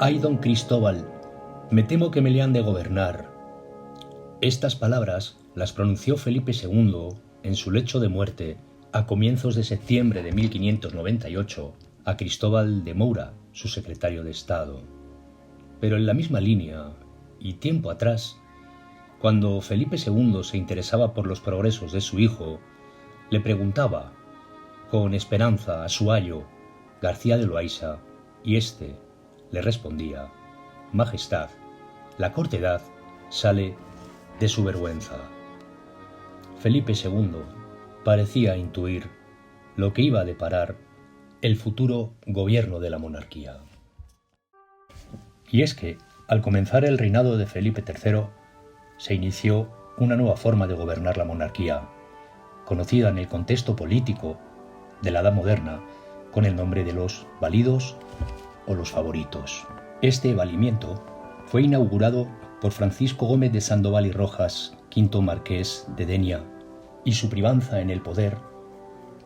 Ay, don Cristóbal, me temo que me le han de gobernar. Estas palabras las pronunció Felipe II en su lecho de muerte a comienzos de septiembre de 1598 a Cristóbal de Moura, su secretario de Estado. Pero en la misma línea, y tiempo atrás, cuando Felipe II se interesaba por los progresos de su hijo, le preguntaba, con esperanza, a su ayo, García de Loaysa, y éste le respondía: Majestad, la cortedad sale de su vergüenza. Felipe II parecía intuir lo que iba a deparar el futuro gobierno de la monarquía. Y es que, al comenzar el reinado de Felipe III, se inició una nueva forma de gobernar la monarquía, conocida en el contexto político de la Edad Moderna con el nombre de los validos o los favoritos. Este valimiento fue inaugurado por Francisco Gómez de Sandoval y Rojas, quinto marqués de Denia, y su privanza en el poder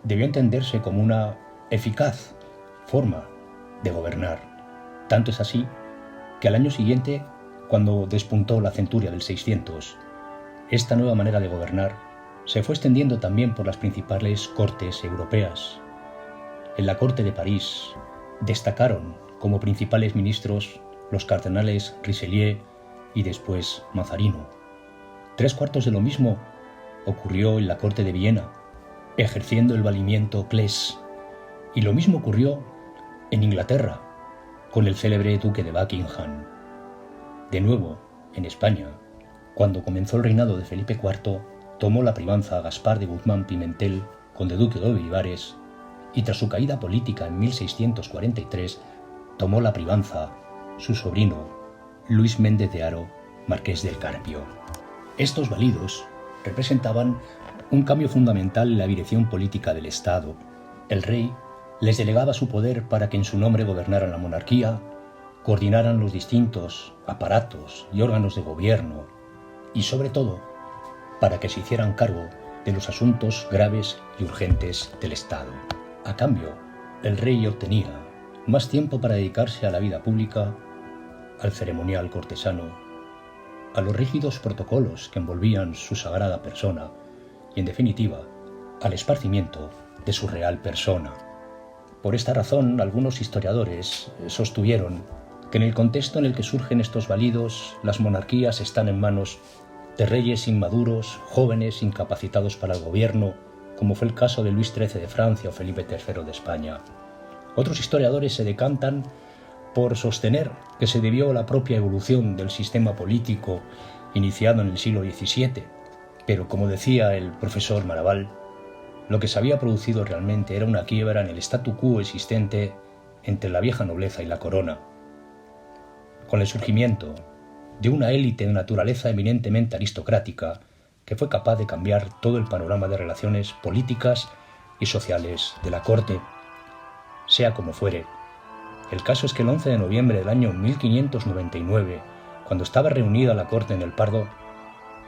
debió entenderse como una eficaz forma de gobernar. Tanto es así que al año siguiente, cuando despuntó la centuria del 600, esta nueva manera de gobernar se fue extendiendo también por las principales cortes europeas. En la corte de París destacaron como principales ministros los cardenales Richelieu y después Mazarino. 3/4 de lo mismo ocurrió en la corte de Viena, ejerciendo el valimiento Cles, y lo mismo ocurrió en Inglaterra, con el célebre duque de Buckingham. De nuevo, en España, cuando comenzó el reinado de Felipe IV, tomó la privanza Gaspar de Guzmán Pimentel, conde duque de Olivares, y tras su caída política en 1643, tomó la privanza su sobrino, Luis Méndez de Haro, marqués del Carpio. Estos validos representaban un cambio fundamental en la dirección política del Estado. El rey les delegaba su poder para que en su nombre gobernaran la monarquía, coordinaran los distintos aparatos y órganos de gobierno y, sobre todo, para que se hicieran cargo de los asuntos graves y urgentes del Estado. A cambio, el rey obtenía más tiempo para dedicarse a la vida pública, al ceremonial cortesano, a los rígidos protocolos que envolvían su sagrada persona y, en definitiva, al esparcimiento de su real persona. Por esta razón, algunos historiadores sostuvieron que en el contexto en el que surgen estos validos, las monarquías están en manos de reyes inmaduros, jóvenes, incapacitados para el gobierno, como fue el caso de Luis XIII de Francia o Felipe III de España. Otros historiadores se decantan por sostener que se debió a la propia evolución del sistema político iniciado en el siglo XVII, pero como decía el profesor Maraval, lo que se había producido realmente era una quiebra en el statu quo existente entre la vieja nobleza y la corona. Con el surgimiento de una élite de naturaleza eminentemente aristocrática que fue capaz de cambiar todo el panorama de relaciones políticas y sociales de la corte. Sea como fuere, el caso es que el 11 de noviembre del año 1599, cuando estaba reunida la corte en el Pardo,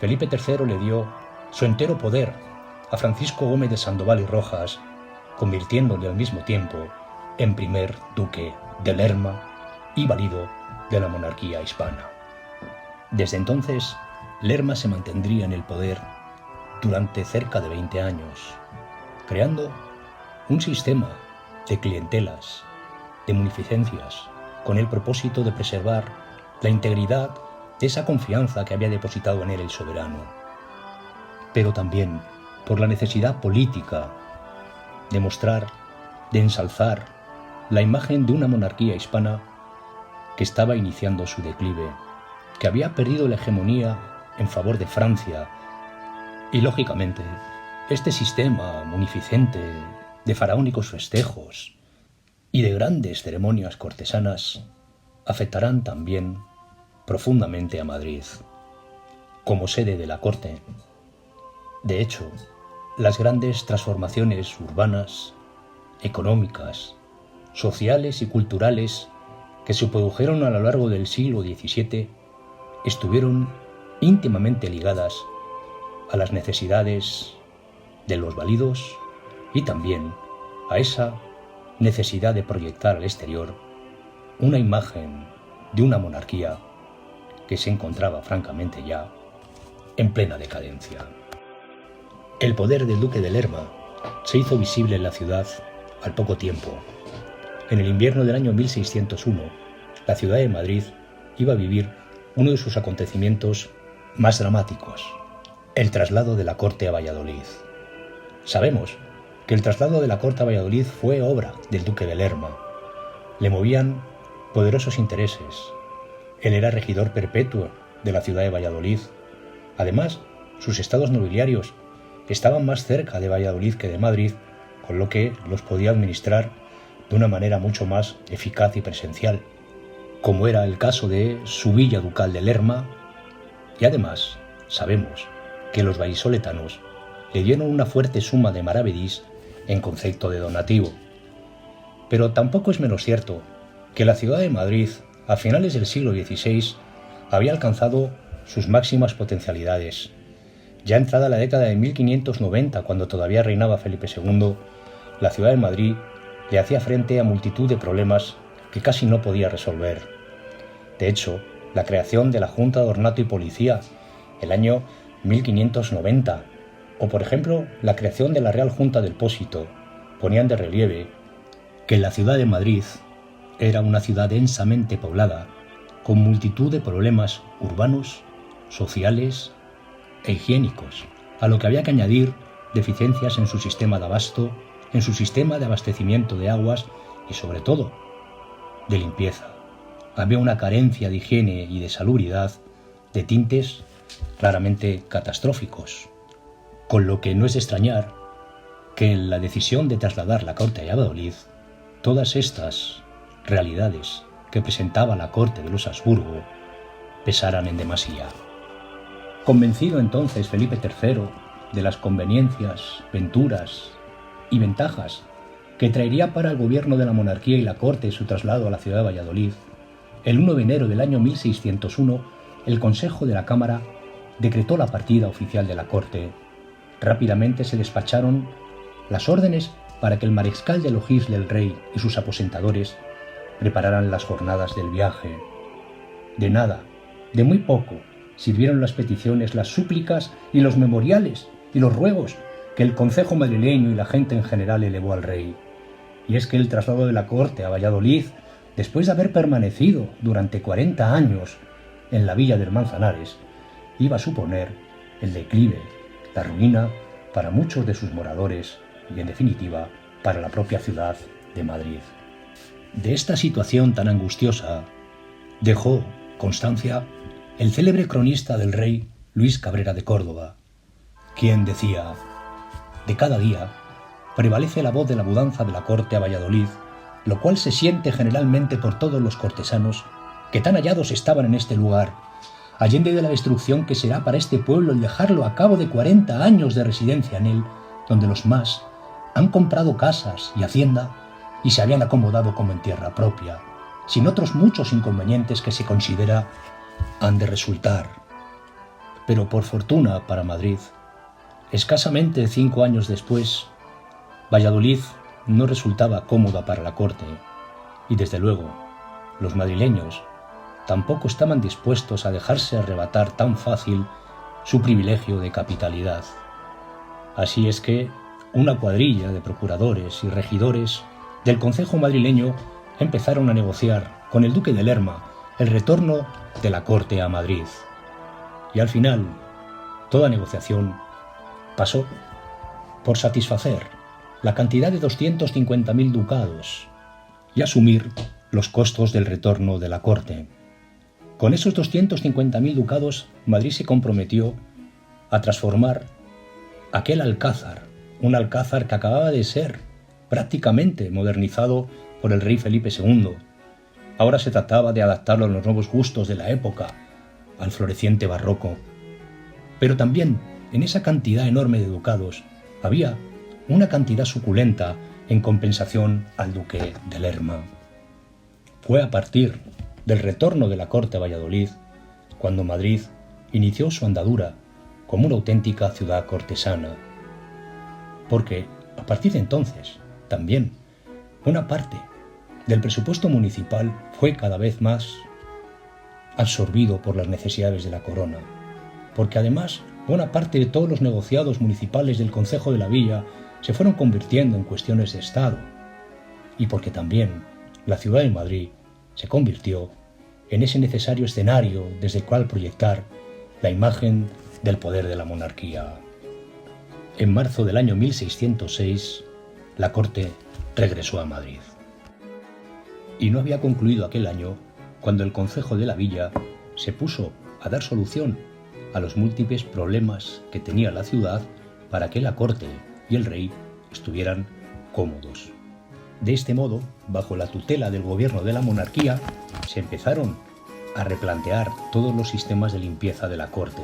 Felipe III le dio su entero poder a Francisco Gómez de Sandoval y Rojas, convirtiéndole al mismo tiempo en primer duque de Lerma y valido de la monarquía hispana. Desde entonces, Lerma se mantendría en el poder durante cerca de 20 años, creando un sistema de clientelas, de munificencias, con el propósito de preservar la integridad de esa confianza que había depositado en él el soberano, pero también por la necesidad política de mostrar, de ensalzar la imagen de una monarquía hispana que estaba iniciando su declive, que había perdido la hegemonía en favor de Francia, y lógicamente este sistema munificente de faraónicos festejos y de grandes ceremonias cortesanas afectarán también profundamente a Madrid, como sede de la corte. De hecho, las grandes transformaciones urbanas, económicas, sociales y culturales que se produjeron a lo largo del siglo XVII estuvieron íntimamente ligadas a las necesidades de los validos y también a esa necesidad de proyectar al exterior una imagen de una monarquía que se encontraba francamente ya en plena decadencia. El poder del duque de Lerma se hizo visible en la ciudad al poco tiempo. En el invierno del año 1601, la ciudad de Madrid iba a vivir uno de sus acontecimientos más dramáticos, el traslado de la corte a Valladolid. Sabemos que el traslado de la corte a Valladolid fue obra del duque de Lerma. Le movían poderosos intereses. Él era regidor perpetuo de la ciudad de Valladolid. Además, sus estados nobiliarios estaban más cerca de Valladolid que de Madrid, con lo que los podía administrar de una manera mucho más eficaz y presencial, como era el caso de su villa ducal de Lerma. Y además, sabemos que los vallisoletanos le dieron una fuerte suma de maravedís en concepto de donativo. Pero tampoco es menos cierto que la ciudad de Madrid, a finales del siglo XVI, había alcanzado sus máximas potencialidades. Ya entrada la década de 1590, cuando todavía reinaba Felipe II, la ciudad de Madrid le hacía frente a multitud de problemas que casi no podía resolver. De hecho, la creación de la Junta de Ornato y Policía, el año 1590, o por ejemplo la creación de la Real Junta del Pósito, ponían de relieve que la ciudad de Madrid era una ciudad densamente poblada, con multitud de problemas urbanos, sociales e higiénicos, a lo que había que añadir deficiencias en su sistema de abasto, en su sistema de abastecimiento de aguas y sobre todo de limpieza. Había una carencia de higiene y de salubridad de tintes claramente catastróficos, con lo que no es de extrañar que en la decisión de trasladar la corte a Valladolid, todas estas realidades que presentaba la corte de los Habsburgo pesaran en demasía. Convencido entonces Felipe III de las conveniencias, venturas y ventajas que traería para el gobierno de la monarquía y la corte su traslado a la ciudad de Valladolid, el 1 de enero del año 1601, el Consejo de la Cámara decretó la partida oficial de la corte. Rápidamente se despacharon las órdenes para que el mariscal de logis del rey y sus aposentadores prepararan las jornadas del viaje. De nada, de muy poco, sirvieron las peticiones, las súplicas y los memoriales y los ruegos que el concejo madrileño y la gente en general elevó al rey. Y es que el traslado de la corte a Valladolid, después de haber permanecido durante 40 años en la villa del Manzanares, iba a suponer el declive, la ruina para muchos de sus moradores y, en definitiva, para la propia ciudad de Madrid. De esta situación tan angustiosa dejó constancia el célebre cronista del rey Luis Cabrera de Córdoba, quien decía: de cada día prevalece la voz de la mudanza de la corte a Valladolid, lo cual se siente generalmente por todos los cortesanos que tan hallados estaban en este lugar, allende de la destrucción que será para este pueblo el dejarlo a cabo de 40 años de residencia en él, donde los más han comprado casas y hacienda y se habían acomodado como en tierra propia, sin otros muchos inconvenientes que se considera han de resultar. Pero por fortuna para Madrid, escasamente 5 años después, Valladolid no resultaba cómoda para la corte y, desde luego, los madrileños tampoco estaban dispuestos a dejarse arrebatar tan fácil su privilegio de capitalidad. Así es que una cuadrilla de procuradores y regidores del concejo madrileño empezaron a negociar con el duque de Lerma el retorno de la corte a Madrid. Y al final, toda negociación pasó por satisfacer la cantidad de 250.000 ducados y asumir los costos del retorno de la corte. Con esos 250.000 ducados, Madrid se comprometió a transformar aquel alcázar, un alcázar que acababa de ser prácticamente modernizado por el rey Felipe II. Ahora se trataba de adaptarlo a los nuevos gustos de la época al floreciente barroco. Pero también en esa cantidad enorme de ducados había una cantidad suculenta en compensación al duque de Lerma. Fue a partir del retorno de la corte a Valladolid cuando Madrid inició su andadura como una auténtica ciudad cortesana. Porque a partir de entonces, también, una parte del presupuesto municipal fue cada vez más absorbido por las necesidades de la corona, porque además buena parte de todos los negociados municipales del concejo de la villa se fueron convirtiendo en cuestiones de Estado, y porque también la ciudad de Madrid se convirtió en ese necesario escenario desde el cual proyectar la imagen del poder de la monarquía. En marzo del año 1606, la corte regresó a Madrid. Y no había concluido aquel año cuando el concejo de la villa se puso a dar solución a los múltiples problemas que tenía la ciudad para que la corte y el rey estuvieran cómodos. De este modo, bajo la tutela del gobierno de la monarquía, se empezaron a replantear todos los sistemas de limpieza de la corte.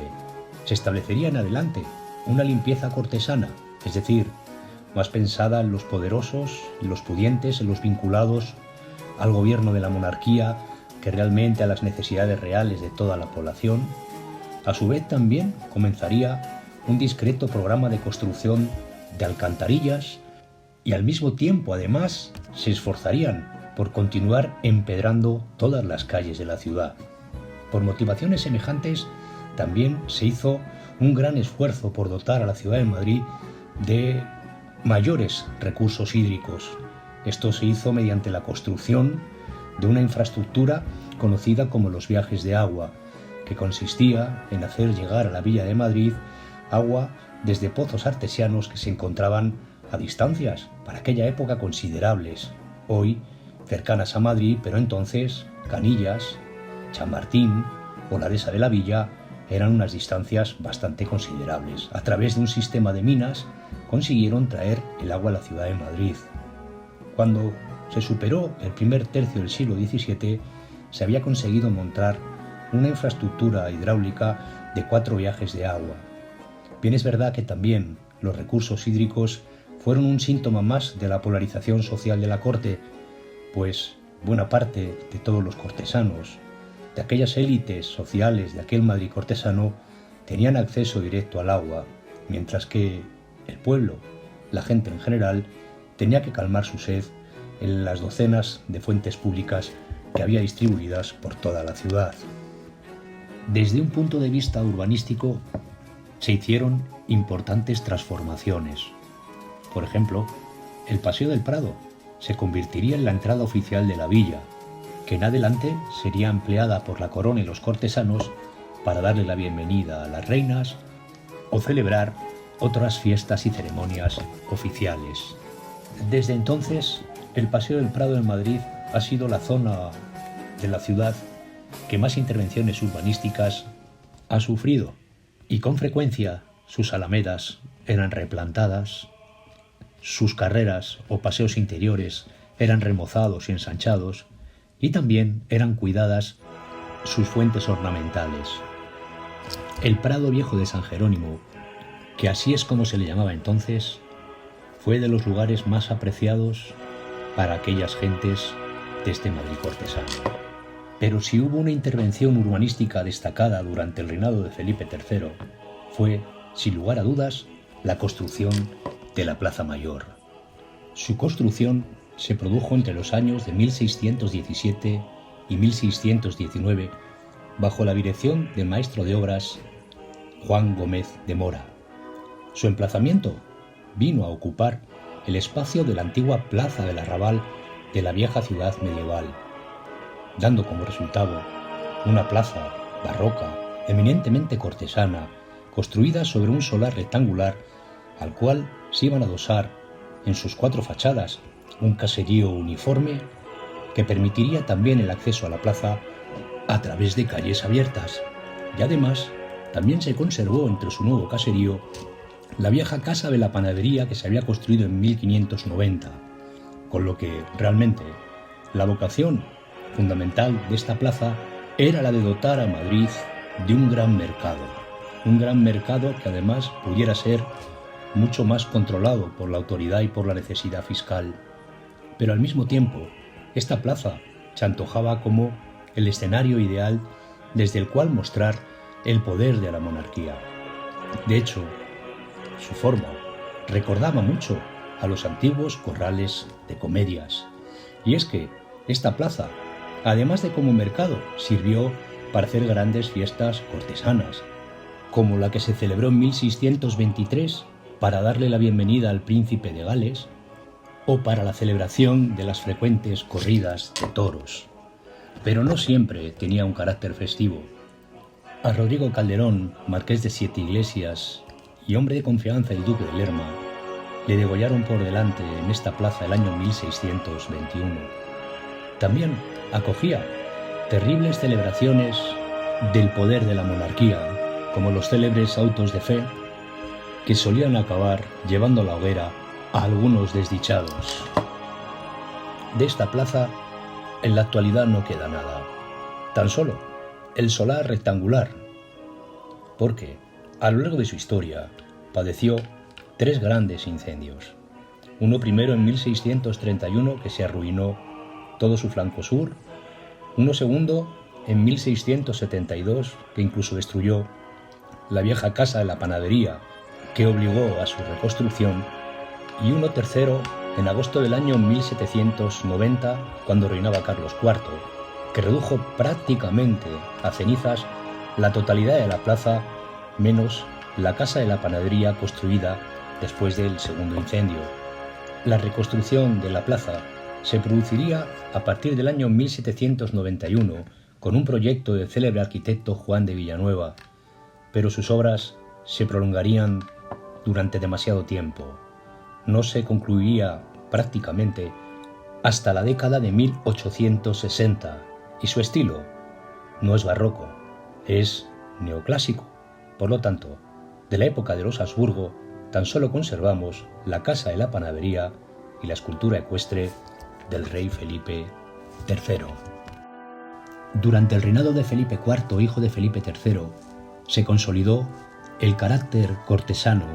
Se establecería en adelante una limpieza cortesana, es decir, más pensada en los poderosos, en los pudientes, en los vinculados al gobierno de la monarquía que realmente a las necesidades reales de toda la población. A su vez también comenzaría un discreto programa de construcción de alcantarillas y al mismo tiempo además se esforzarían por continuar empedrando todas las calles de la ciudad. Por motivaciones semejantes también se hizo un gran esfuerzo por dotar a la ciudad de Madrid de mayores recursos hídricos. Esto se hizo mediante la construcción de una infraestructura conocida como los viajes de agua, que consistía en hacer llegar a la villa de Madrid agua desde pozos artesianos que se encontraban a distancias, para aquella época considerables, hoy cercanas a Madrid, pero entonces Canillas, Chamartín o la Dehesa de la Villa eran unas distancias bastante considerables. A través de un sistema de minas consiguieron traer el agua a la ciudad de Madrid. Cuando se superó el primer tercio del siglo XVII, se había conseguido montar una infraestructura hidráulica de 4 viajes de agua. Bien es verdad que también los recursos hídricos fueron un síntoma más de la polarización social de la corte, pues buena parte de todos los cortesanos, de aquellas élites sociales de aquel Madrid cortesano, tenían acceso directo al agua, mientras que el pueblo, la gente en general, tenía que calmar su sed en las docenas de fuentes públicas que había distribuidas por toda la ciudad. Desde un punto de vista urbanístico, se hicieron importantes transformaciones. Por ejemplo, el Paseo del Prado se convertiría en la entrada oficial de la villa, que en adelante sería empleada por la corona y los cortesanos para darle la bienvenida a las reinas o celebrar otras fiestas y ceremonias oficiales. Desde entonces, el Paseo del Prado en Madrid ha sido la zona de la ciudad que más intervenciones urbanísticas ha sufrido, y con frecuencia sus alamedas eran replantadas, sus carreras o paseos interiores eran remozados y ensanchados, y también eran cuidadas sus fuentes ornamentales. El Prado Viejo de San Jerónimo, que así es como se le llamaba entonces, fue de los lugares más apreciados para aquellas gentes de este Madrid cortesano. Pero si hubo una intervención urbanística destacada durante el reinado de Felipe III, fue, sin lugar a dudas, la construcción de la Plaza Mayor. Su construcción se produjo entre los años de 1617 y 1619 bajo la dirección del maestro de obras Juan Gómez de Mora. Su emplazamiento vino a ocupar el espacio de la antigua Plaza del Arrabal de la vieja ciudad medieval, dando como resultado una plaza barroca, eminentemente cortesana, construida sobre un solar rectangular al cual se iban a adosar en sus 4 fachadas un caserío uniforme que permitiría también el acceso a la plaza a través de calles abiertas. Y además también se conservó entre su nuevo caserío la vieja casa de la panadería que se había construido en 1590, con lo que realmente la vocación fundamental de esta plaza era la de dotar a Madrid de un gran mercado que además pudiera ser mucho más controlado por la autoridad y por la necesidad fiscal. Pero al mismo tiempo, esta plaza se antojaba como el escenario ideal desde el cual mostrar el poder de la monarquía. De hecho, su forma recordaba mucho a los antiguos corrales de comedias. Y es que esta plaza, además de como mercado, sirvió para hacer grandes fiestas cortesanas, como la que se celebró en 1623 para darle la bienvenida al príncipe de Gales, o para la celebración de las frecuentes corridas de toros. Pero no siempre tenía un carácter festivo. A Rodrigo Calderón, marqués de Siete Iglesias y hombre de confianza del duque de Lerma, le degollaron por delante en esta plaza el año 1621. También acogía terribles celebraciones del poder de la monarquía, como los célebres autos de fe, que solían acabar llevando a la hoguera a algunos desdichados. De esta plaza, en la actualidad no queda nada, tan solo el solar rectangular, porque a lo largo de su historia padeció 3 grandes incendios. Uno primero en 1631, que se arruinó todo su flanco sur, uno segundo en 1672, que incluso destruyó la vieja casa de la panadería, que obligó a su reconstrucción, y uno tercero en agosto del año 1790, cuando reinaba Carlos IV, que redujo prácticamente a cenizas la totalidad de la plaza, menos la casa de la panadería construida después del segundo incendio. La reconstrucción de la plaza se produciría a partir del año 1791 con un proyecto del célebre arquitecto Juan de Villanueva, pero sus obras se prolongarían durante demasiado tiempo. No se concluiría prácticamente hasta la década de 1860 y su estilo no es barroco, es neoclásico. Por lo tanto, de la época de los Habsburgo tan solo conservamos la casa de la panadería y la escultura ecuestre del rey Felipe III. Durante el reinado de Felipe IV, hijo de Felipe III, se consolidó el carácter cortesano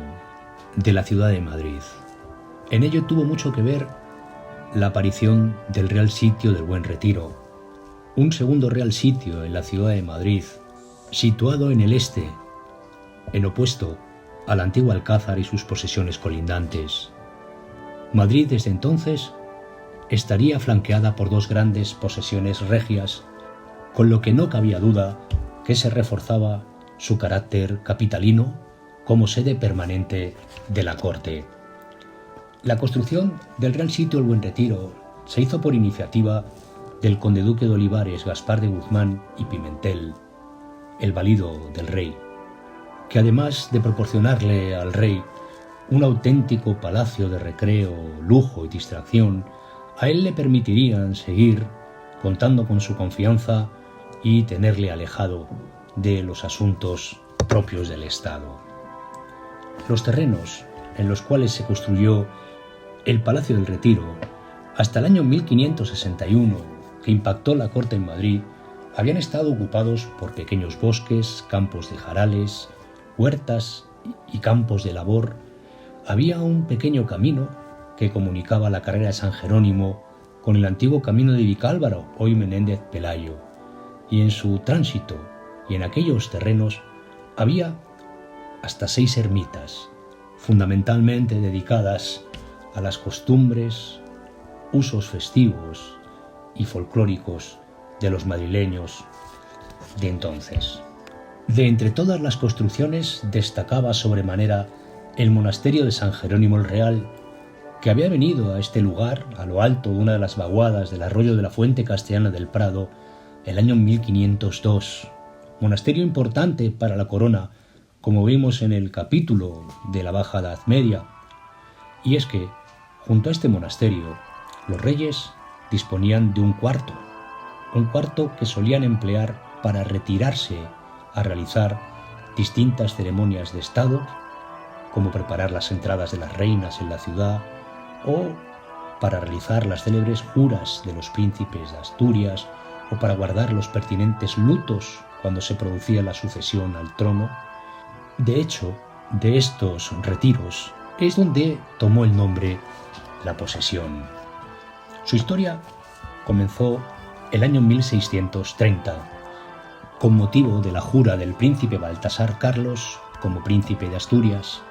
de la ciudad de Madrid. En ello tuvo mucho que ver la aparición del Real Sitio del Buen Retiro, un segundo Real Sitio en la ciudad de Madrid, situado en el este, en opuesto al antiguo Alcázar y sus posesiones colindantes. Madrid desde entonces estaría flanqueada por 2 grandes posesiones regias, con lo que no cabía duda que se reforzaba su carácter capitalino como sede permanente de la corte. La construcción del Real Sitio del Buen Retiro se hizo por iniciativa del conde-duque de Olivares, Gaspar de Guzmán y Pimentel, el valido del rey, que además de proporcionarle al rey un auténtico palacio de recreo, lujo y distracción, a él le permitirían seguir contando con su confianza y tenerle alejado de los asuntos propios del Estado. Los terrenos en los cuales se construyó el Palacio del Retiro, hasta el año 1561, que impactó la corte en Madrid, habían estado ocupados por pequeños bosques, campos de jarales, huertas y campos de labor. Había un pequeño camino que comunicaba la carrera de San Jerónimo con el antiguo camino de Vicálvaro, hoy Menéndez Pelayo, y en su tránsito y en aquellos terrenos había hasta 6 ermitas, fundamentalmente dedicadas a las costumbres, usos festivos y folclóricos de los madrileños de entonces. De entre todas las construcciones destacaba sobremanera el monasterio de San Jerónimo el Real, que había venido a este lugar, a lo alto de una de las vaguadas del arroyo de la Fuente Castellana del Prado, el año 1502. Monasterio importante para la corona, como vimos en el capítulo de la Baja Edad Media. Y es que, junto a este monasterio, los reyes disponían de un cuarto que solían emplear para retirarse a realizar distintas ceremonias de Estado, como preparar las entradas de las reinas en la ciudad o para realizar las célebres juras de los príncipes de Asturias o para guardar los pertinentes lutos cuando se producía la sucesión al trono. De hecho, de estos retiros es donde tomó el nombre la posesión. Su historia comenzó el año 1630, con motivo de la jura del príncipe Baltasar Carlos como príncipe de Asturias.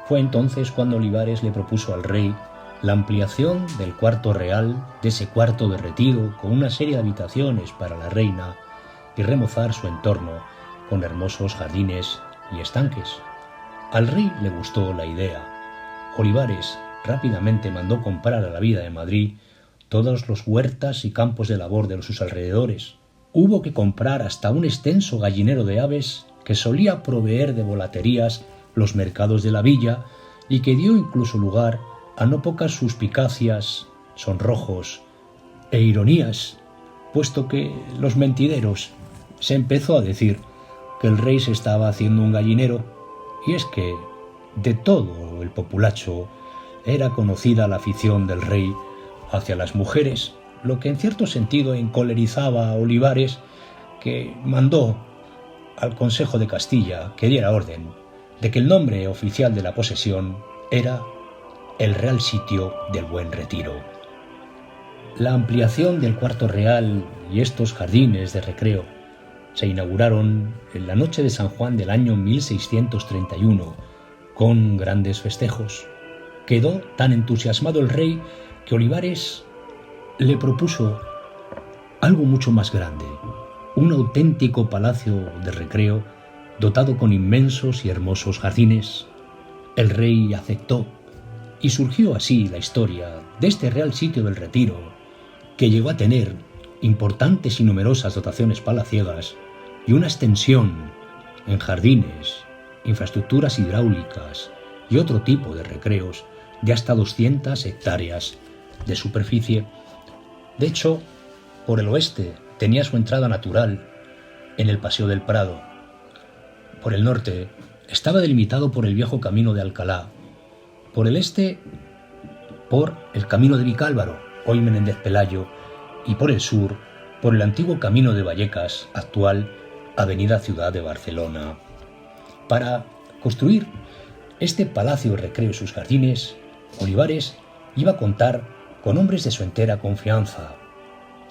Fue entonces cuando Olivares le propuso al rey la ampliación del cuarto real, de ese cuarto de retiro, con una serie de habitaciones para la reina, y remozar su entorno con hermosos jardines y estanques. Al rey le gustó la idea. Olivares rápidamente mandó comprar a la vida de Madrid todos los huertas y campos de labor de sus alrededores. Hubo que comprar hasta un extenso gallinero de aves que solía proveer de volaterías los mercados de la villa y que dio incluso lugar a no pocas suspicacias, sonrojos e ironías, puesto que los mentideros se empezó a decir que el rey se estaba haciendo un gallinero, y es que de todo el populacho era conocida la afición del rey hacia las mujeres, lo que en cierto sentido encolerizaba a Olivares, que mandó al Consejo de Castilla que diera orden de que el nombre oficial de la posesión era el Real Sitio del Buen Retiro. La ampliación del cuarto real y estos jardines de recreo se inauguraron en la noche de San Juan del año 1631 con grandes festejos. Quedó tan entusiasmado el rey que Olivares le propuso algo mucho más grande, un auténtico palacio de recreo dotado con inmensos y hermosos jardines. El rey aceptó y surgió así la historia de este Real Sitio del Retiro, que llegó a tener importantes y numerosas dotaciones palaciegas y una extensión en jardines, infraestructuras hidráulicas y otro tipo de recreos de hasta 200 hectáreas de superficie. De hecho, por el oeste tenía su entrada natural en el Paseo del Prado. Por el norte estaba delimitado por el viejo camino de Alcalá. Por el este, por el camino de Vicálvaro, hoy Menéndez Pelayo, y por el sur, por el antiguo camino de Vallecas, actual Avenida Ciudad de Barcelona. Para construir este palacio de recreo y sus jardines, Olivares iba a contar con hombres de su entera confianza.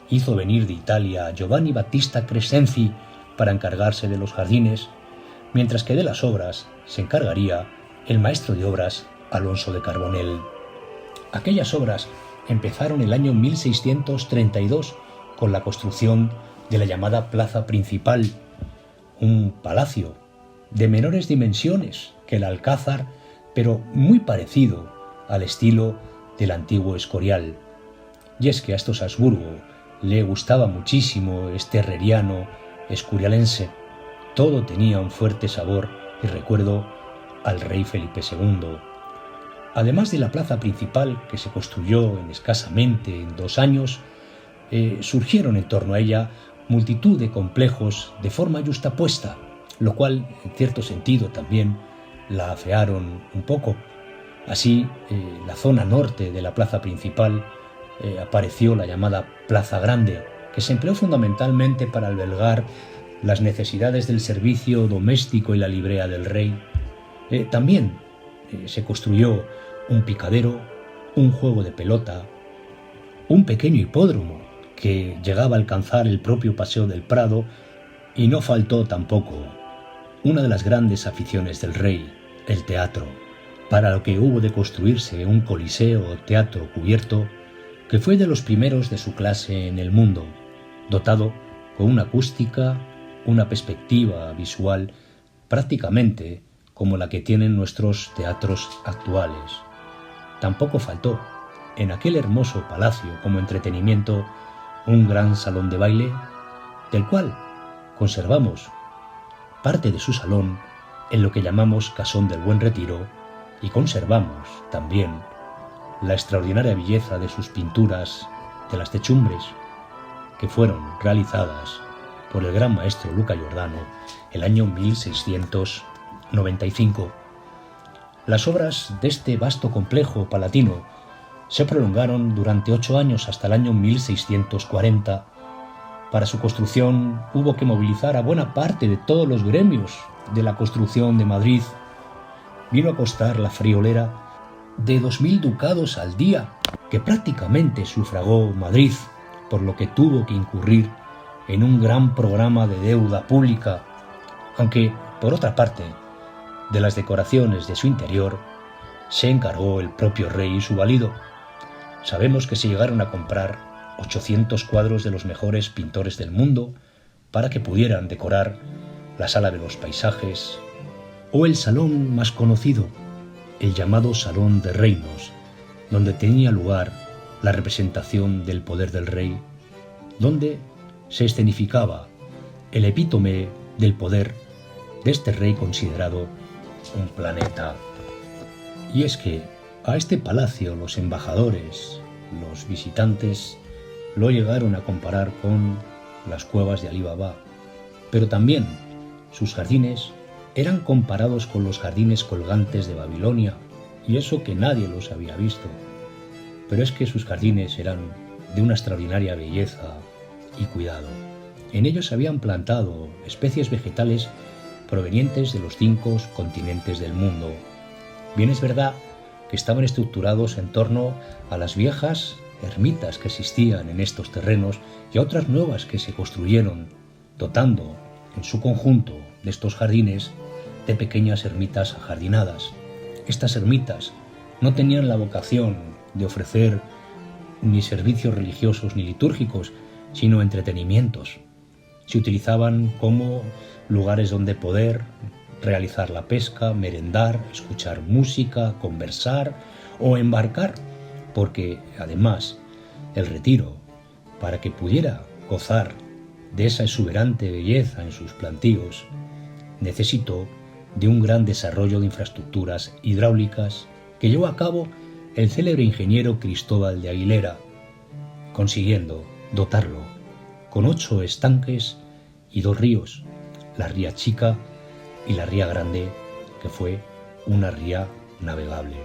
Hizo venir de Italia a Giovanni Battista Crescenzi para encargarse de los jardines, mientras que de las obras se encargaría el maestro de obras Alonso de Carbonell. Aquellas obras empezaron el año 1632 con la construcción de la llamada Plaza Principal, un palacio de menores dimensiones que el Alcázar, pero muy parecido al estilo del antiguo Escorial. Y es que a estos Habsburgo le gustaba muchísimo este herreriano escurialense. Todo tenía un fuerte sabor y recuerdo al rey Felipe II. Además de la plaza principal, que se construyó escasamente en 2 años, surgieron en torno a ella multitud de complejos de forma yustapuesta, lo cual, en cierto sentido, también la afearon un poco. Así, la zona norte de la plaza principal apareció la llamada Plaza Grande, que se empleó fundamentalmente para albergar las necesidades del servicio doméstico y la librea del rey. También se construyó un picadero, un juego de pelota, un pequeño hipódromo que llegaba a alcanzar el propio Paseo del Prado, y no faltó tampoco una de las grandes aficiones del rey, el teatro, para lo que hubo de construirse un coliseo o teatro cubierto que fue de los primeros de su clase en el mundo, dotado con una acústica, una perspectiva visual prácticamente como la que tienen nuestros teatros actuales. Tampoco faltó en aquel hermoso palacio como entretenimiento un gran salón de baile, del cual conservamos parte de su salón en lo que llamamos Casón del Buen Retiro, y conservamos también la extraordinaria belleza de sus pinturas de las techumbres, que fueron realizadas por el gran maestro Luca Giordano el año 1695. Las obras de este vasto complejo palatino se prolongaron durante 8 años hasta el año 1640, Para su construcción hubo que movilizar a buena parte de todos los gremios de la construcción de Madrid. Vino a costar la friolera de 2.000 ducados al día, que prácticamente sufragó Madrid, por lo que tuvo que incurrir en un gran programa de deuda pública, aunque, por otra parte, de las decoraciones de su interior se encargó el propio rey y su valido. Sabemos que se llegaron a comprar 800 cuadros de los mejores pintores del mundo para que pudieran decorar la sala de los paisajes o el salón más conocido, el llamado Salón de Reinos, donde tenía lugar la representación del poder del rey, donde se escenificaba el epítome del poder de este rey considerado un planeta. Y es que a este palacio los embajadores, los visitantes, lo llegaron a comparar con las cuevas de Alí Baba, pero también sus jardines eran comparados con los jardines colgantes de Babilonia, y eso que nadie los había visto. Pero es que sus jardines eran de una extraordinaria belleza y cuidado. En ellos se habían plantado especies vegetales provenientes de los 5 continentes del mundo. Bien es verdad que estaban estructurados en torno a las viejas ermitas que existían en estos terrenos y a otras nuevas que se construyeron, dotando en su conjunto de estos jardines de pequeñas ermitas ajardinadas. Estas ermitas no tenían la vocación de ofrecer ni servicios religiosos ni litúrgicos, sino entretenimientos. Se utilizaban como lugares donde poder realizar la pesca, merendar, escuchar música, conversar o embarcar, porque además el retiro, para que pudiera gozar de esa exuberante belleza en sus plantíos, necesitó de un gran desarrollo de infraestructuras hidráulicas que llevó a cabo el célebre ingeniero Cristóbal de Aguilera, consiguiendo dotarlo con 8 estanques y 2 ríos, la Ría Chica y la Ría Grande, que fue una ría navegable.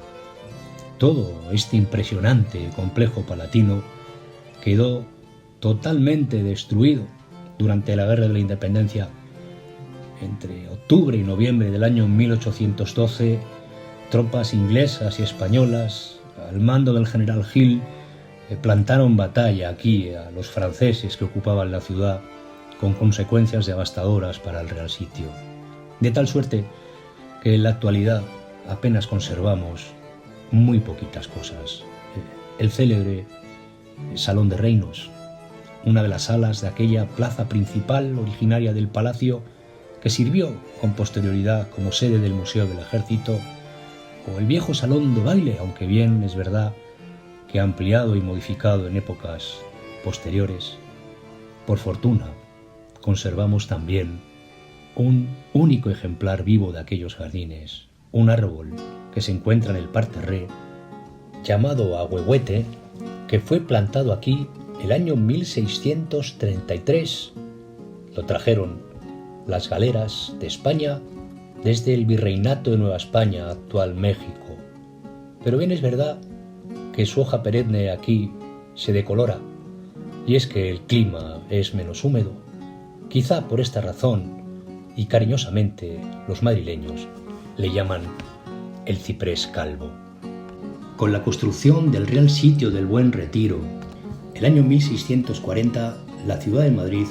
Todo este impresionante complejo palatino quedó totalmente destruido durante la Guerra de la Independencia. Entre octubre y noviembre del año 1812, tropas inglesas y españolas, al mando del general Hill, plantaron batalla aquí a los franceses que ocupaban la ciudad, con consecuencias devastadoras para el Real Sitio. De tal suerte que en la actualidad apenas conservamos muy poquitas cosas. El célebre Salón de Reinos, una de las salas de aquella plaza principal originaria del palacio que sirvió con posterioridad como sede del Museo del Ejército, o el viejo salón de baile, aunque bien es verdad que ampliado y modificado en épocas posteriores. Por fortuna, conservamos también un único ejemplar vivo de aquellos jardines, un árbol que se encuentra en el parterre, llamado ahuehuete, que fue plantado aquí el año 1633. Lo trajeron las galeras de España desde el Virreinato de Nueva España, actual México. Pero bien es verdad que su hoja perenne aquí se decolora, y es que el clima es menos húmedo. Quizá por esta razón, y cariñosamente los madrileños le llaman el ciprés calvo. Con la construcción del Real Sitio del Buen Retiro, el año 1640, la ciudad de Madrid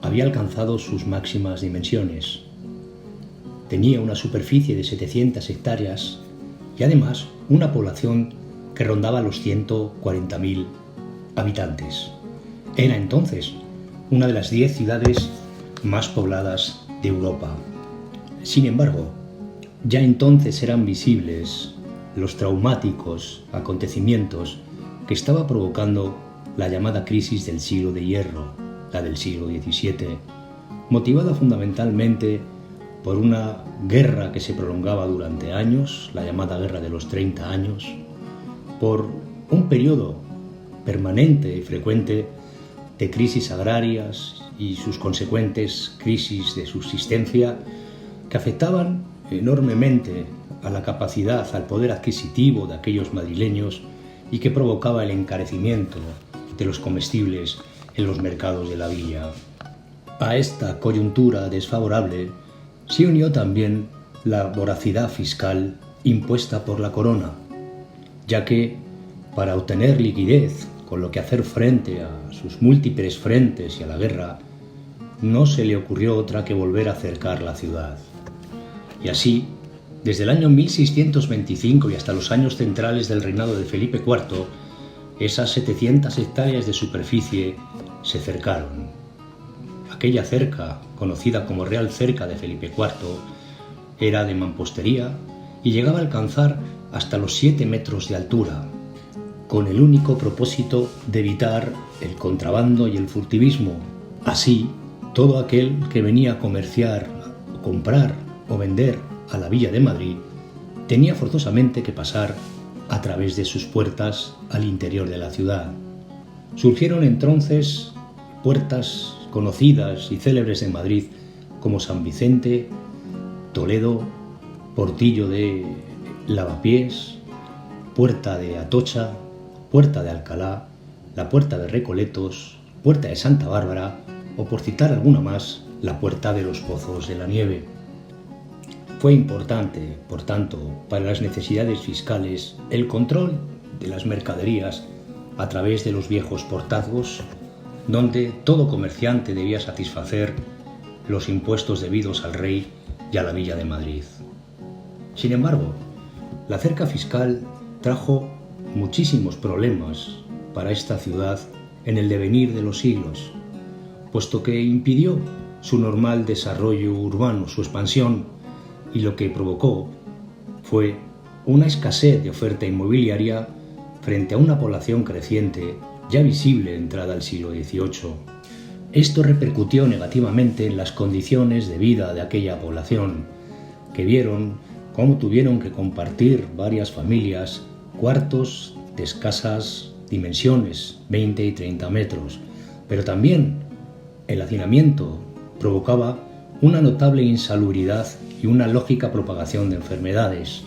había alcanzado sus máximas dimensiones. Tenía una superficie de 700 hectáreas y además una población que rondaba los 140.000 habitantes. Era entonces una de las 10 ciudades más pobladas de Europa. Sin embargo, ya entonces eran visibles los traumáticos acontecimientos que estaba provocando la llamada crisis del siglo de hierro, la del siglo XVII, motivada fundamentalmente por una guerra que se prolongaba durante años, la llamada Guerra de los 30 años, por un periodo permanente y frecuente de crisis agrarias y sus consecuentes crisis de subsistencia que afectaban enormemente a la capacidad, al poder adquisitivo de aquellos madrileños y que provocaba el encarecimiento de los comestibles en los mercados de la villa. A esta coyuntura desfavorable se unió también la voracidad fiscal impuesta por la corona, ya que para obtener liquidez con lo que hacer frente a sus múltiples frentes y a la guerra, no se le ocurrió otra que volver a cercar la ciudad. Y así, desde el año 1625 y hasta los años centrales del reinado de Felipe IV, esas 700 hectáreas de superficie se cercaron. Aquella cerca, conocida como Real Cerca de Felipe IV, era de mampostería y llegaba a alcanzar hasta los 7 metros de altura, con el único propósito de evitar el contrabando y el furtivismo. Así, todo aquel que venía a comerciar, comprar o vender a la Villa de Madrid tenía forzosamente que pasar a través de sus puertas al interior de la ciudad. Surgieron entonces puertas conocidas y célebres de Madrid como San Vicente, Toledo, Portillo de Lavapiés, Puerta de Atocha, Puerta de Alcalá, la Puerta de Recoletos, Puerta de Santa Bárbara o, por citar alguna más, la Puerta de los Pozos de la Nieve. Fue importante, por tanto, para las necesidades fiscales el control de las mercaderías a través de los viejos portazgos, donde todo comerciante debía satisfacer los impuestos debidos al rey y a la Villa de Madrid. Sin embargo, la cerca fiscal trajo muchísimos problemas para esta ciudad en el devenir de los siglos, puesto que impidió su normal desarrollo urbano, su expansión, y lo que provocó fue una escasez de oferta inmobiliaria frente a una población creciente ya visible entrada al siglo XVIII. Esto repercutió negativamente en las condiciones de vida de aquella población, que vieron cómo tuvieron que compartir varias familias cuartos de escasas dimensiones, 20 y 30 metros, pero también el hacinamiento provocaba una notable insalubridad y una lógica propagación de enfermedades.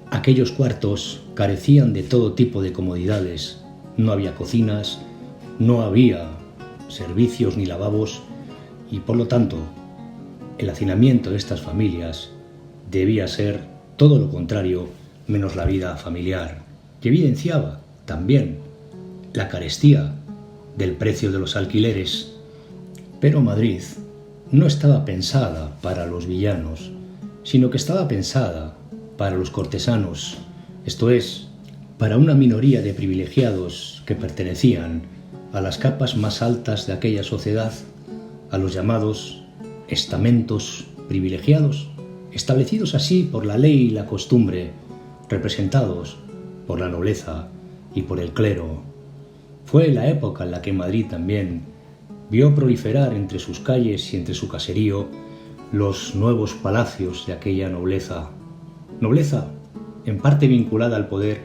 Aquellos cuartos carecían de todo tipo de comodidades, no había cocinas, no había servicios ni lavabos y, por lo tanto, el hacinamiento de estas familias debía ser todo lo contrario menos la vida familiar, que evidenciaba también la carestía del precio de los alquileres. Pero Madrid no estaba pensada para los villanos, sino que estaba pensada para los cortesanos, esto es, para una minoría de privilegiados que pertenecían a las capas más altas de aquella sociedad, a los llamados estamentos privilegiados, establecidos así por la ley y la costumbre, representados por la nobleza y por el clero. Fue la época en la que Madrid también vio proliferar entre sus calles y entre su caserío los nuevos palacios de aquella nobleza. Nobleza en parte vinculada al poder,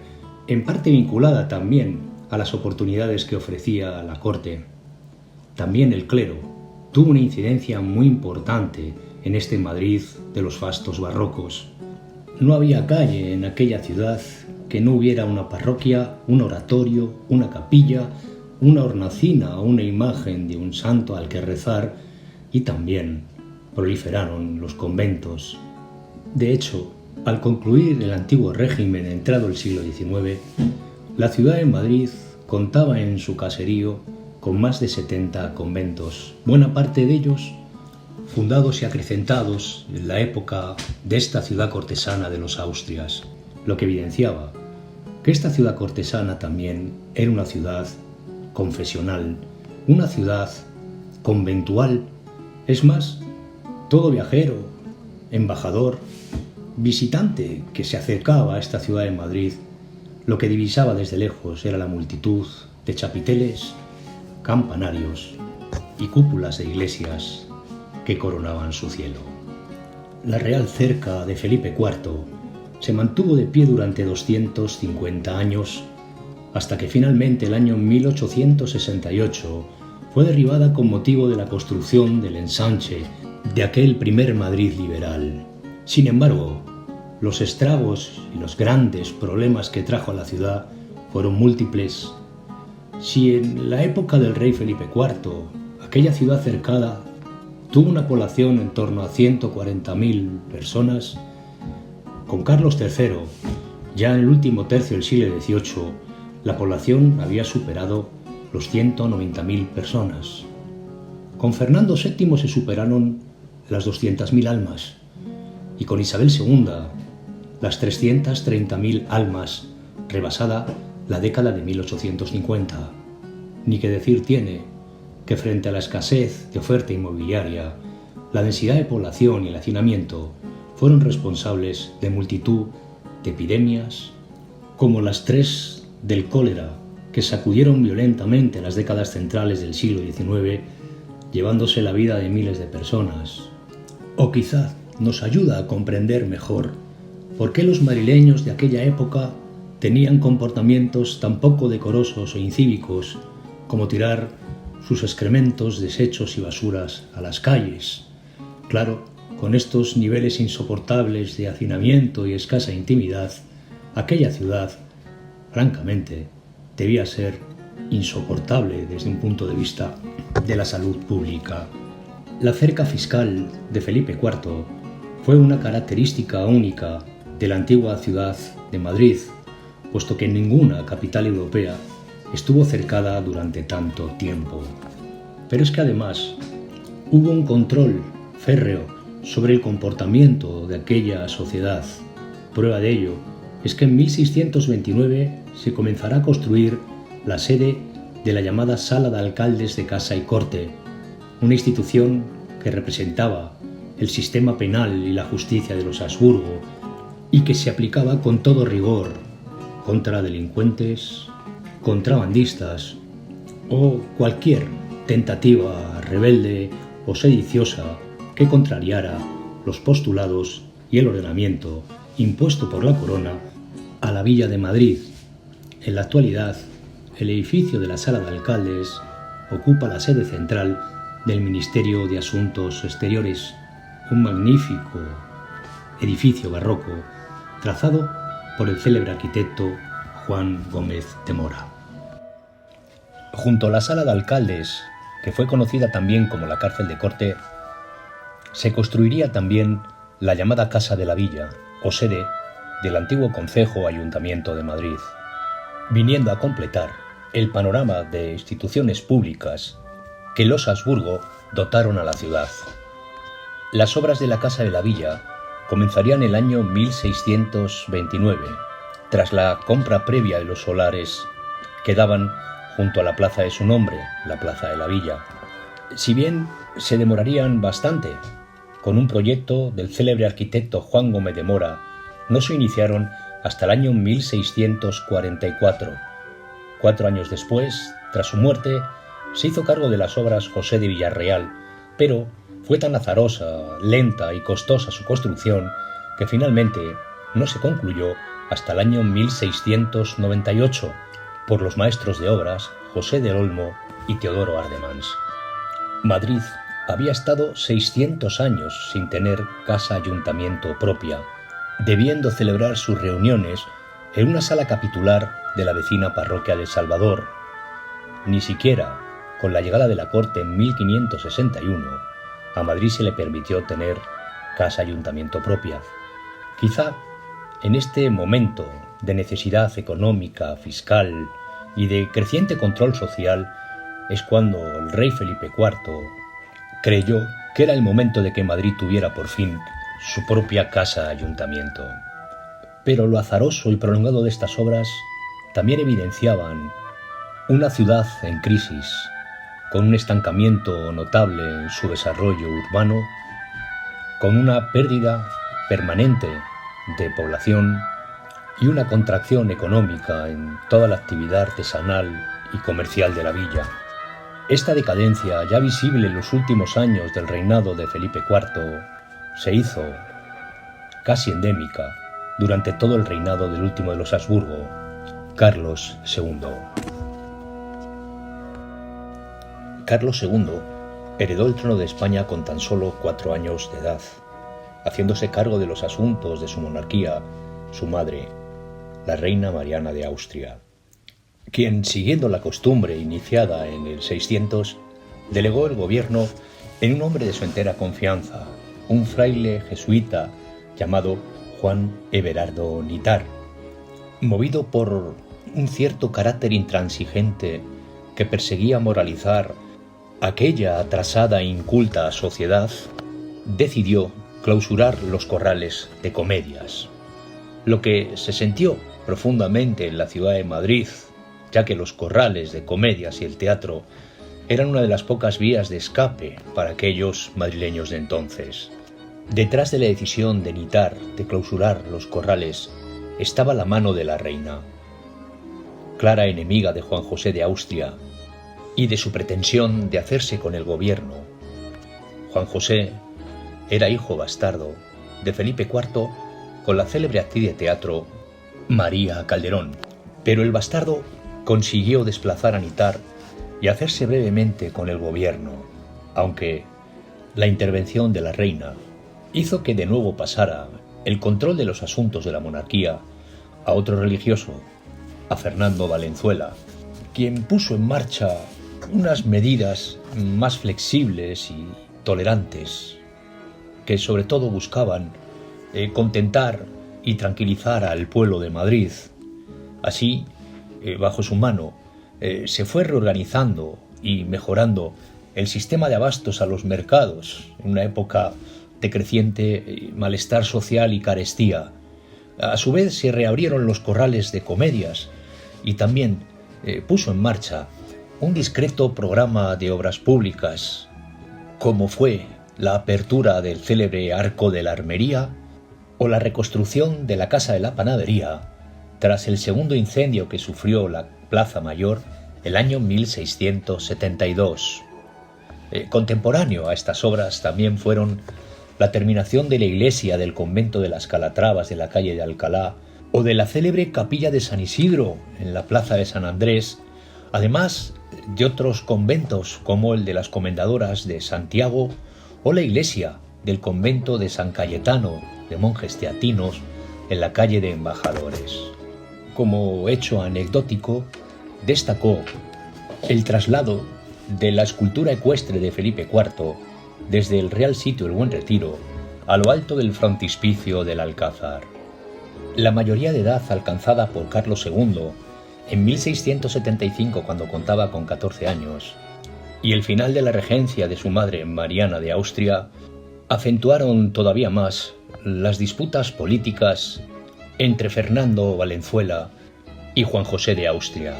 en parte vinculada también a las oportunidades que ofrecía la corte. También el clero tuvo una incidencia muy importante en este Madrid de los fastos barrocos. No había calle en aquella ciudad que no hubiera una parroquia, un oratorio, una capilla, una hornacina o una imagen de un santo al que rezar, y también proliferaron los conventos. De hecho, al concluir el antiguo régimen entrado el siglo XIX, la ciudad de Madrid contaba en su caserío con más de 70 conventos, buena parte de ellos fundados y acrecentados en la época de esta ciudad cortesana de los Austrias, lo que evidenciaba que esta ciudad cortesana también era una ciudad confesional, una ciudad conventual. Es más, todo viajero, embajador, visitante que se acercaba a esta ciudad de Madrid, lo que divisaba desde lejos era la multitud de chapiteles, campanarios y cúpulas de iglesias que coronaban su cielo. La Real Cerca de Felipe IV se mantuvo de pie durante 250 años, hasta que finalmente el año 1868 fue derribada con motivo de la construcción del ensanche de aquel primer Madrid liberal. Sin embargo, los estragos y los grandes problemas que trajo a la ciudad fueron múltiples Si en la época del rey Felipe IV, aquella ciudad cercada tuvo una población en torno a 140.000 personas, con Carlos III, ya en el último tercio del siglo XVIII, la población había superado los 190.000 personas. Con Fernando VII se superaron las 200.000 almas y con Isabel II las 330.000 almas, rebasada la década de 1850. Ni que decir tiene que frente a la escasez de oferta inmobiliaria, la densidad de población y el hacinamiento fueron responsables de multitud de epidemias, como las 3 del cólera, que sacudieron violentamente las décadas centrales del siglo XIX, llevándose la vida de miles de personas. O quizá nos ayuda a comprender mejor por qué los madrileños de aquella época tenían comportamientos tan poco decorosos e incívicos como tirar sus excrementos, desechos y basuras a las calles. Claro, con estos niveles insoportables de hacinamiento y escasa intimidad, aquella ciudad, francamente, debía ser insoportable desde un punto de vista de la salud pública. La cerca fiscal de Felipe IV fue una característica única de la antigua ciudad de Madrid, puesto que ninguna capital europea estuvo cercada durante tanto tiempo. Pero es que además hubo un control férreo sobre el comportamiento de aquella sociedad. Prueba de ello es que en 1629 se comenzará a construir la sede de la llamada Sala de Alcaldes de Casa y Corte, una institución que representaba el sistema penal y la justicia de los Habsburgo y que se aplicaba con todo rigor contra delincuentes, contrabandistas o cualquier tentativa rebelde o sediciosa que contrariara los postulados y el ordenamiento impuesto por la corona a la Villa de Madrid. En la actualidad, el edificio de la Sala de Alcaldes ocupa la sede central del Ministerio de Asuntos Exteriores, un magnífico edificio barroco trazado por el célebre arquitecto Juan Gómez de Mora. Junto a la Sala de Alcaldes, que fue conocida también como la Cárcel de Corte, se construiría también la llamada Casa de la Villa, o sede del antiguo Concejo o Ayuntamiento de Madrid, viniendo a completar el panorama de instituciones públicas que los Habsburgo dotaron a la ciudad. Las obras de la Casa de la Villa comenzarían el año 1629, tras la compra previa de los solares que daban junto a la plaza de su nombre, la Plaza de la Villa. Si bien se demorarían bastante, con un proyecto del célebre arquitecto Juan Gómez de Mora, no se iniciaron hasta el año 1644. 4 años después, tras su muerte, se hizo cargo de las obras José de Villarreal, pero fue tan azarosa, lenta y costosa su construcción que finalmente no se concluyó hasta el año 1698 por los maestros de obras José del Olmo y Teodoro Ardemans. Madrid había estado 600 años sin tener casa ayuntamiento propia, debiendo celebrar sus reuniones en una sala capitular de la vecina parroquia de Salvador. Ni siquiera con la llegada de la corte en 1561, a Madrid se le permitió tener casa ayuntamiento propia. Quizá en este momento de necesidad económica, fiscal y de creciente control social es cuando el rey Felipe IV creyó que era el momento de que Madrid tuviera por fin su propia casa ayuntamiento. Pero lo azaroso y prolongado de estas obras también evidenciaban una ciudad en crisis, con un estancamiento notable en su desarrollo urbano, con una pérdida permanente de población y una contracción económica en toda la actividad artesanal y comercial de la villa. Esta decadencia, ya visible en los últimos años del reinado de Felipe IV, se hizo casi endémica durante todo el reinado del último de los Habsburgo, Carlos II. Carlos II heredó el trono de España con tan solo 4 años de edad, haciéndose cargo de los asuntos de su monarquía su madre, la reina Mariana de Austria. quien, siguiendo la costumbre iniciada en el 600, delegó el gobierno en un hombre de su entera confianza, un fraile jesuita llamado Juan Everardo Nitar. Movido por un cierto carácter intransigente que perseguía moralizar aquella atrasada e inculta sociedad, decidió clausurar los corrales de comedias, lo que se sintió profundamente en la ciudad de Madrid, ya que los corrales de comedias y el teatro eran una de las pocas vías de escape para aquellos madrileños de entonces. Detrás de la decisión de Nitar de clausurar los corrales estaba la mano de la reina, clara enemiga de Juan José de Austria y de su pretensión de hacerse con el gobierno. Juan José era hijo bastardo de Felipe IV con la célebre actriz de teatro María Calderón, pero el bastardo consiguió desplazar a Nitar y hacerse brevemente con el gobierno, aunque la intervención de la reina hizo que de nuevo pasara el control de los asuntos de la monarquía a otro religioso, a Fernando Valenzuela, quien puso en marcha unas medidas más flexibles y tolerantes, que sobre todo buscaban contentar y tranquilizar al pueblo de Madrid. Así, bajo su mano, se fue reorganizando y mejorando el sistema de abastos a los mercados, en una época de creciente malestar social y carestía. A su vez se reabrieron los corrales de comedias y también puso en marcha un discreto programa de obras públicas, como fue la apertura del célebre Arco de la Armería o la reconstrucción de la Casa de la Panadería tras el segundo incendio que sufrió la Plaza Mayor el año 1672. Contemporáneo a estas obras también fueron la terminación de la iglesia del convento de las Calatravas de la calle de Alcalá o de la célebre capilla de San Isidro en la plaza de San Andrés, además de otros conventos como el de las Comendadoras de Santiago o la iglesia del convento de San Cayetano de monjes teatinos en la calle de Embajadores. Como hecho anecdótico, destacó el traslado de la escultura ecuestre de Felipe IV desde el Real Sitio del Buen Retiro a lo alto del frontispicio del Alcázar. La mayoría de edad alcanzada por Carlos II en 1675, cuando contaba con 14 años, y el final de la regencia de su madre Mariana de Austria acentuaron todavía más las disputas políticas entre Fernando Valenzuela y Juan José de Austria.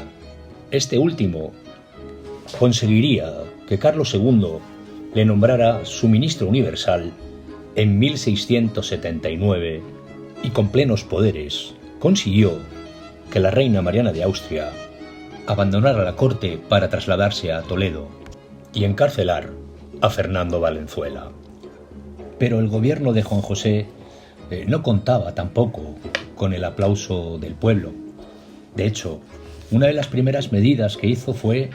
Este último conseguiría que Carlos II le nombrara su ministro universal en 1679 y con plenos poderes consiguió que la reina Mariana de Austria abandonara la corte para trasladarse a Toledo y encarcelar a Fernando Valenzuela. Pero el gobierno de Juan José no contaba tampoco con el aplauso del pueblo. De hecho, una de las primeras medidas que hizo fue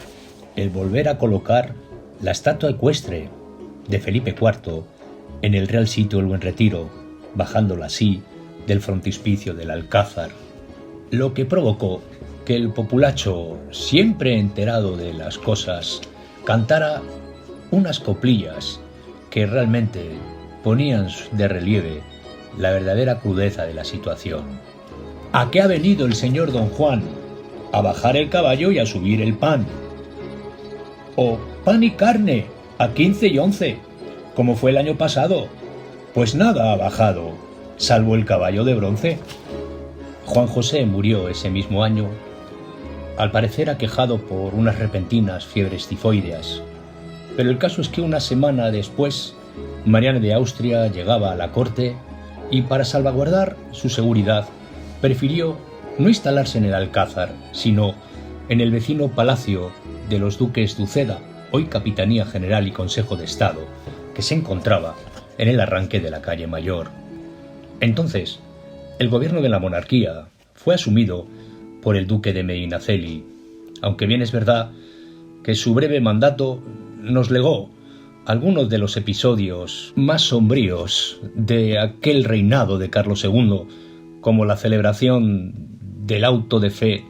el volver a colocar la estatua ecuestre de Felipe IV en el Real Sitio del Buen Retiro, bajándola así del frontispicio del Alcázar, lo que provocó que el populacho, siempre enterado de las cosas, cantara unas coplillas que realmente ponían de relieve la verdadera crudeza de la situación. ¿A qué ha venido el señor don Juan? A bajar el caballo y a subir el pan. O pan y carne, a 15 y 11, como fue el año pasado. Pues nada ha bajado, salvo el caballo de bronce. Juan José murió ese mismo año, al parecer aquejado por unas repentinas fiebres tifoideas. Pero el caso es que una semana después, Mariana de Austria llegaba a la corte y, para salvaguardar su seguridad, prefirió no instalarse en el Alcázar, sino en el vecino palacio de los duques de Uceda, hoy Capitanía General y Consejo de Estado, que se encontraba en el arranque de la calle Mayor. Entonces, el gobierno de la monarquía fue asumido por el duque de Medinaceli, aunque bien es verdad que su breve mandato nos legó algunos de los episodios más sombríos de aquel reinado de Carlos II, como la celebración del auto de fe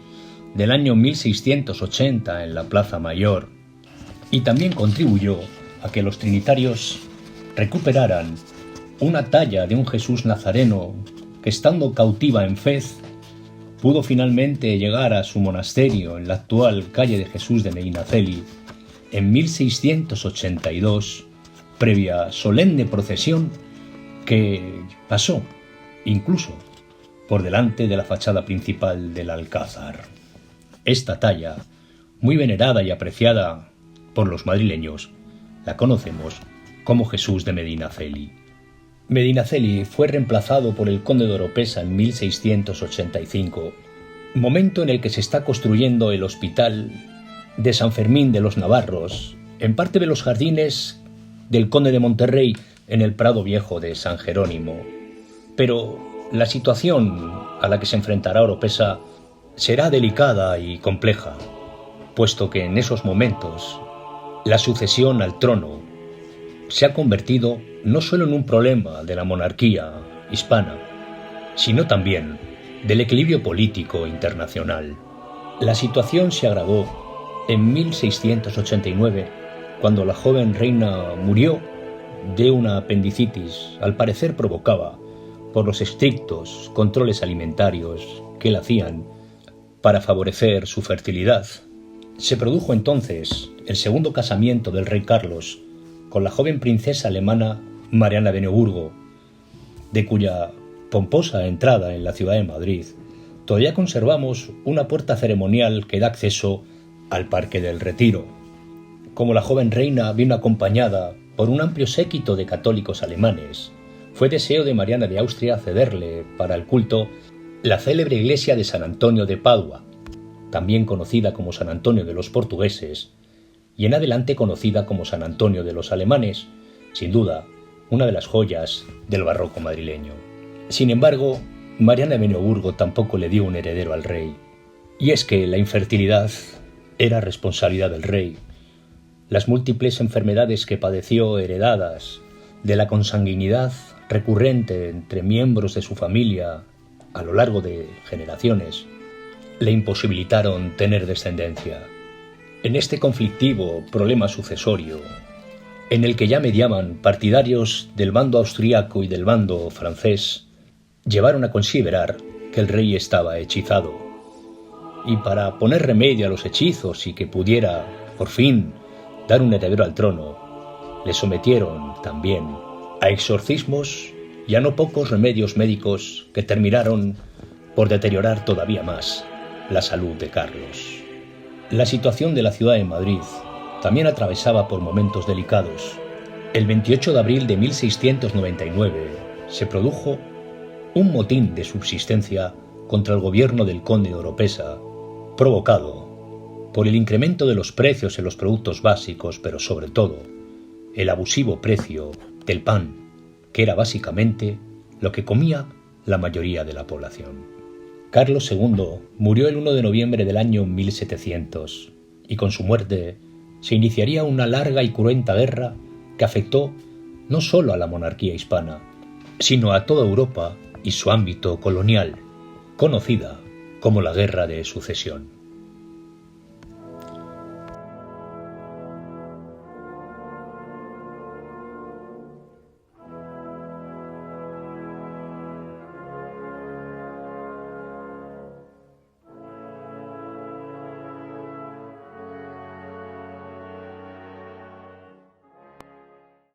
del año 1680 en la Plaza Mayor, y también contribuyó a que los trinitarios recuperaran una talla de un Jesús nazareno que, estando cautiva en Fez, pudo finalmente llegar a su monasterio en la actual calle de Jesús de Medinaceli en 1682, previa solemne procesión que pasó incluso por delante de la fachada principal del Alcázar. Esta talla, muy venerada y apreciada por los madrileños, la conocemos como Jesús de Medinaceli. Medinaceli fue reemplazado por el conde de Oropesa en 1685, momento en el que se está construyendo el Hospital de San Fermín de los Navarros, en parte de los jardines del conde de Monterrey en el Prado Viejo de San Jerónimo. Pero la situación a la que se enfrentará Oropesa será delicada y compleja, puesto que en esos momentos la sucesión al trono se ha convertido no solo en un problema de la monarquía hispana, sino también del equilibrio político internacional. La situación se agravó en 1689, cuando la joven reina murió de una apendicitis, al parecer provocada por los estrictos controles alimentarios que le hacían para favorecer su fertilidad. Se produjo entonces el segundo casamiento del rey Carlos con la joven princesa alemana Mariana de Neuburgo, de cuya pomposa entrada en la ciudad de Madrid todavía conservamos una puerta ceremonial que da acceso al Parque del Retiro. Como la joven reina vino acompañada por un amplio séquito de católicos alemanes, fue deseo de Mariana de Austria cederle para el culto la célebre iglesia de San Antonio de Padua, también conocida como San Antonio de los portugueses, y en adelante conocida como San Antonio de los alemanes, sin duda una de las joyas del barroco madrileño. Sin embargo, Mariana de Neuburgo tampoco le dio un heredero al rey, y es que la infertilidad era responsabilidad del rey. Las múltiples enfermedades que padeció, heredadas de la consanguinidad recurrente entre miembros de su familia a lo largo de generaciones, le imposibilitaron tener descendencia. En este conflictivo problema sucesorio, en el que ya mediaban partidarios del bando austríaco y del bando francés, llevaron a considerar que el rey estaba hechizado. Y para poner remedio a los hechizos y que pudiera, por fin, dar un heredero al trono, le sometieron también a exorcismos y a no pocos remedios médicos que terminaron por deteriorar todavía más la salud de Carlos. La situación de la ciudad de Madrid también atravesaba por momentos delicados. El 28 de abril de 1699 se produjo un motín de subsistencia contra el gobierno del conde de Oropesa, provocado por el incremento de los precios en los productos básicos, pero sobre todo el abusivo precio del pan, que era básicamente lo que comía la mayoría de la población. Carlos II murió el 1 de noviembre del año 1700, y con su muerte se iniciaría una larga y cruenta guerra que afectó no solo a la monarquía hispana, sino a toda Europa y su ámbito colonial, conocida como la Guerra de Sucesión.